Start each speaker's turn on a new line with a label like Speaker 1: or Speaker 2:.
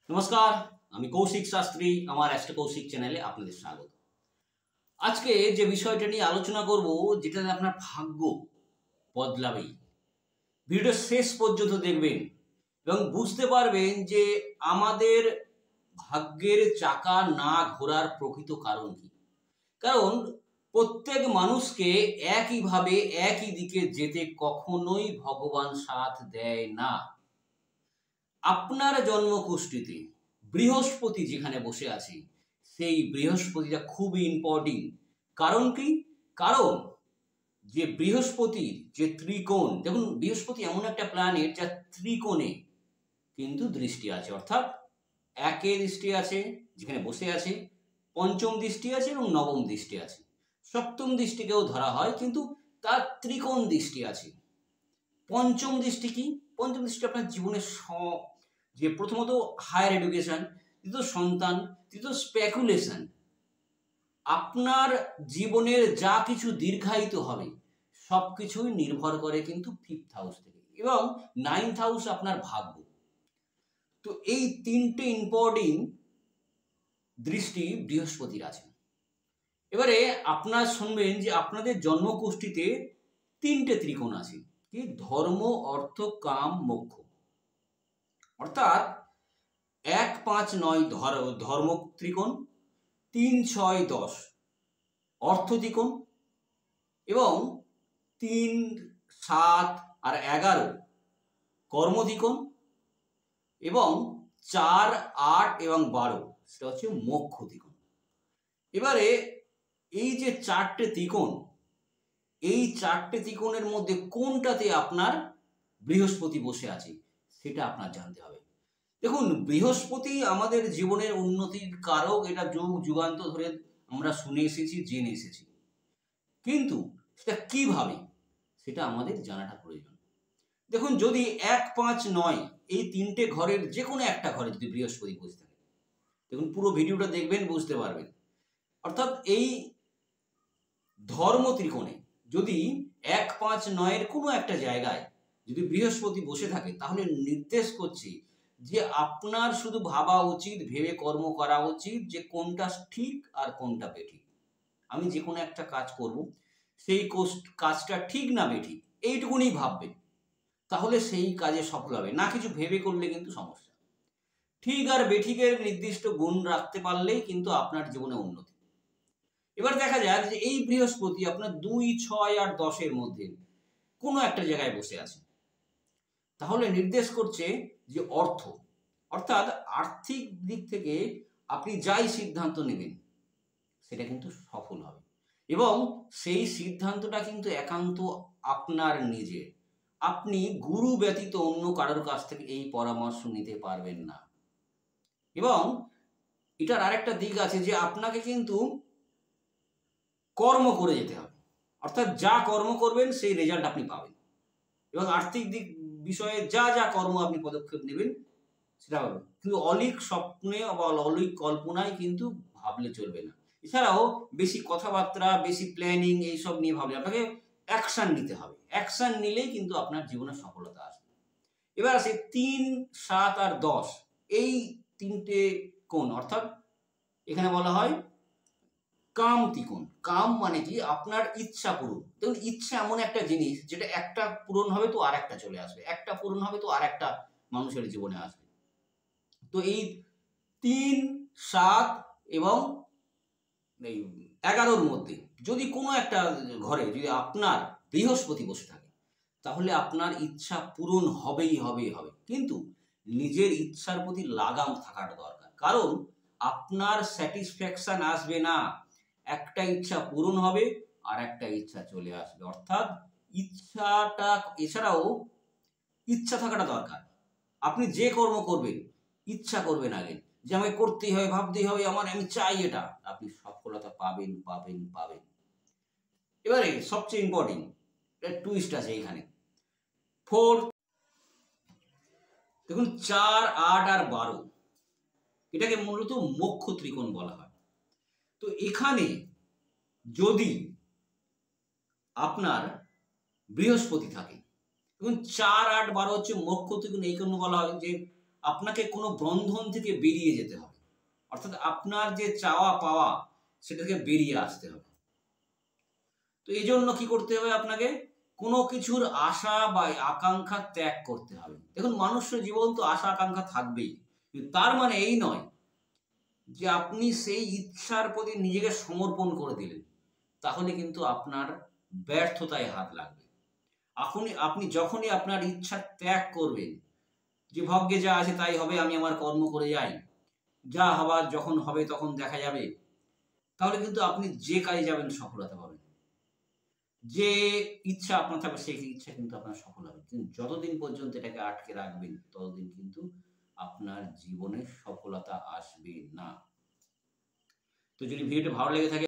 Speaker 1: নমস্কার, আমি কৌশিক শাস্ত্রী। আমার অ্যাস্ট্রো কৌশিক চ্যানেলে আপনাদের স্বাগত। আজকে যে বিষয়টা নিয়ে আলোচনা করব, যেটাতে আপনার ভাগ্য বদলাবেই। ভিডিও শেষ পর্যন্ত দেখবেন এবং বুঝতে পারবেন যে আমাদের ভাগ্যের চাকা না ঘোরার প্রকৃত কারণ কি। কারণ প্রত্যেক মানুষকে একইভাবে একই দিকে যেতে কখনোই ভগবান সাথ দেয় না। আপনার জন্মকুষ্ঠিতে বৃহস্পতি যেখানে বসে আছে, সেই বৃহস্পতিটা খুবই ইম্পর্টেন্ট। কারণ কি? কারণ যে বৃহস্পতির যে ত্রিকোণ, দেখুন বৃহস্পতি এমন একটা প্ল্যানেট যা ত্রিকোণে কিন্তু দৃষ্টি আছে, অর্থাৎ একে দৃষ্টি আছে যেখানে বসে আছে, পঞ্চম দৃষ্টি আছে এবং নবম দৃষ্টি আছে, সপ্তম দৃষ্টিকেও ধরা হয়, কিন্তু তার ত্রিকোণ দৃষ্টি আছে। পঞ্চম দৃষ্টি কি? পঞ্চম দৃষ্টি আপনার জীবনের যে প্রথমত হায়ার এডুকেশন, দ্বিতীয় সন্তান, তৃতীয় স্পেকুলেশন। আপনার জীবনের যা কিছু দীর্ঘায়িত হবে সব কিছুই নির্ভর করে কিন্তু ফিফথ হাউস থেকে, এবং নাইন্থ হাউস আপনার ভাগ্য। তো এই তিনটে ইম্পর্টেন্ট দৃষ্টি বৃহস্পতির আছে। এবারে আপনার শুনবেন যে আপনাদের জন্মকুষ্ঠিতে তিনটে ত্রিকোণ আছে, কি? ধর্ম, অর্থ, কাম, মোক্ষ। অর্থাৎ 1, 5, 9 ধর্ম ত্রিকোণ, 3, 6, 10 অর্থ ত্রিকোণ, এবং 3, 7 আর 11 কর্ম ত্রিকোণ, এবং 4, 8 এবং 12 সেটা হচ্ছে মোক্ষ ত্রিকোণ। এবারে এই যে চারটে ত্রিকোণ, এই চারটে ত্রিকোণের মধ্যে কোনটাতে আপনার বৃহস্পতি বসে আছে সেটা আপনার জানতে হবে। দেখুন, বৃহস্পতি আমাদের জীবনের উন্নতির কারক, এটা যুগ যুগান্তর ধরে আমরা শুনে এসেছি, জেনে এসেছি, কিন্তু সেটা কিভাবে সেটা আমাদের জানাটা প্রয়োজন। দেখুন, যদি 1, 5, 9 এই তিনটে ঘরের যে কোনো একটা ঘরে যদি বৃহস্পতি বসে থাকে, দেখুন পুরো ভিডিওটা দেখবেন, বুঝতে পারবেন। অর্থাৎ এই ধর্ম ত্রিকোণে যদি 1, 5, 9 কোনো একটা জায়গায় যদি বৃহস্পতি বসে থাকে, তাহলে নির্দেশ করছে যে আপনার শুধু ভাবা উচিত, ভেবে কর্ম করা উচিত যে কোনটা ঠিক আর কোনটা বেঠিক। আমি যে কোনো একটা কাজ করব, সেই কাজটা ঠিক না বেঠিক এইটুকুনি ভাববেন, তাহলে সেই কাজে সফল হবে। না কিছু ভেবে করলে কিন্তু সমস্যা। ঠিক আর বেঠিকের নির্দিষ্ট গুণ রাখতে পারলেই কিন্তু আপনার জীবনে উন্নতি। এবার দেখা যাক যে এই বৃহস্পতি আপনার 2, 6 আর 10 মধ্যে কোনো একটা জায়গায় বসে আছে, তাহলে নির্দেশ করছে যে অর্থাৎ আর্থিক দিক থেকে আপনি যাই সিদ্ধান্ত নেবেন সেটা কিন্তু সফল হবে, এবং সেই সিদ্ধান্তটা কিন্তু একান্ত আপনার নিজের। আপনি গুরু ব্যতীত অন্য কারোর কাছ থেকে এই পরামর্শ নিতে পারবেন না। এবং এটার আরেকটা দিক আছে যে আপনাকে কিন্তু কর্ম করে যেতে হবে, অর্থাৎ যা কর্ম করবেন সেই রেজাল্ট আপনি পাবেন, এবং আর্থিক দিক বিষয়ে যা যা কর্ম আপনি পদক্ষেপ নেবেন সেটা পাবেন। কিন্তু অলিক স্বপ্নে বা অলিক কল্পনায় কিন্তু ভাবলে চলবে না। এছাড়াও বেশি কথাবার্তা, বেশি প্ল্যানিং এইসব নিয়ে ভাবলে, আপনাকে অ্যাকশন নিতে হবে। অ্যাকশন নিলেই কিন্তু আপনার জীবনে সফলতা আসবে। এবার আসে 3, 7 আর 10 এই তিনটে কোণ, অর্থাৎ এখানে বলা হয় কাম ত্রিকোণ। কাম মানে কি? আপনার ইচ্ছা পূরণ। দেখুন, ইচ্ছা এমন একটা জিনিস যেটা একটা পূরণ হবে তো আর একটা চলে আসবে, একটা পূরণ হবে তো আর একটা মানুষের জীবনে আসবে। তো এই 3, 7 এবং এই 11 মধ্যে যদি কোনো একটা ঘরে যদি আপনার বৃহস্পতি বসে থাকে, তাহলে আপনার ইচ্ছা পূরণ হবেই হবে। কিন্তু নিজের ইচ্ছার প্রতি লাগাম থাকাটা দরকার, কারণ আপনার স্যাটিসফ্যাকশন আসবে না। একটা ইচ্ছা পূরণ হবে আর একটা ইচ্ছা চলে আসবে, অর্থাৎ ইচ্ছাটা, এছাড়াও ইচ্ছা থাকাটা দরকার। আপনি যে কর্ম করবেন ইচ্ছা করবেন আগে, যে আমাকে করতেই হবে, ভাবতেই হবে, আমি চাই এটা, আপনি সফলতা পাবেন পাবেন পাবেন। এবারে সবচেয়ে ইম্পর্টেন্ট টুইস্ট আছে এখানে, 4। দেখুন, 4, 8 আর 12 এটাকে মূলত মোক্ষ ত্রিকোণ বলা হয়। তো এখানে যদি আপনার বৃহস্পতি থাকে, দেখুন 4, 8, 12 হচ্ছে মোক্ষ ত্রিকোণ। এই জন্য বলা হয় যে আপনাকে কোনো বন্ধন থেকে বেরিয়ে যেতে হবে, অর্থাৎ আপনার যে চাওয়া পাওয়া সেটা থেকে বেরিয়ে আসতে হবে। তো এই জন্য কি করতে হবে আপনাকে? কোনো কিছুর আশা বা আকাঙ্ক্ষা ত্যাগ করতে হবে। দেখুন, মানুষের জীবন তো আশা আকাঙ্ক্ষা থাকবেই, কিন্তু তার মানে এই নয় যে আপনি সেই ইচ্ছার প্রতি নিজেকে সমর্পণ করে দিলেন, তাহলে কিন্তু আপনার ব্যর্থতায় হাত লাগবে। আপনি যখনই আপনার ইচ্ছা ত্যাগ করবেন, যে ভাগ্যে যা আছে তাই হবে, আমি আমার কর্ম করে যাই, যা হবার যখন হবে তখন দেখা যাবে, তাহলে কিন্তু আপনি যে কাজে যাবেন সফলতা পাবেন। যে ইচ্ছা আপনার থাকবে সেই ইচ্ছা কিন্তু আপনার সফল হবে। কিন্তু যতদিন পর্যন্ত এটাকে আটকে রাখবেন, ততদিন কিন্তু আপনার জীবনে সফলতা আসবে না। তো যদি ভিডিওটা ভালো লেগে থাকে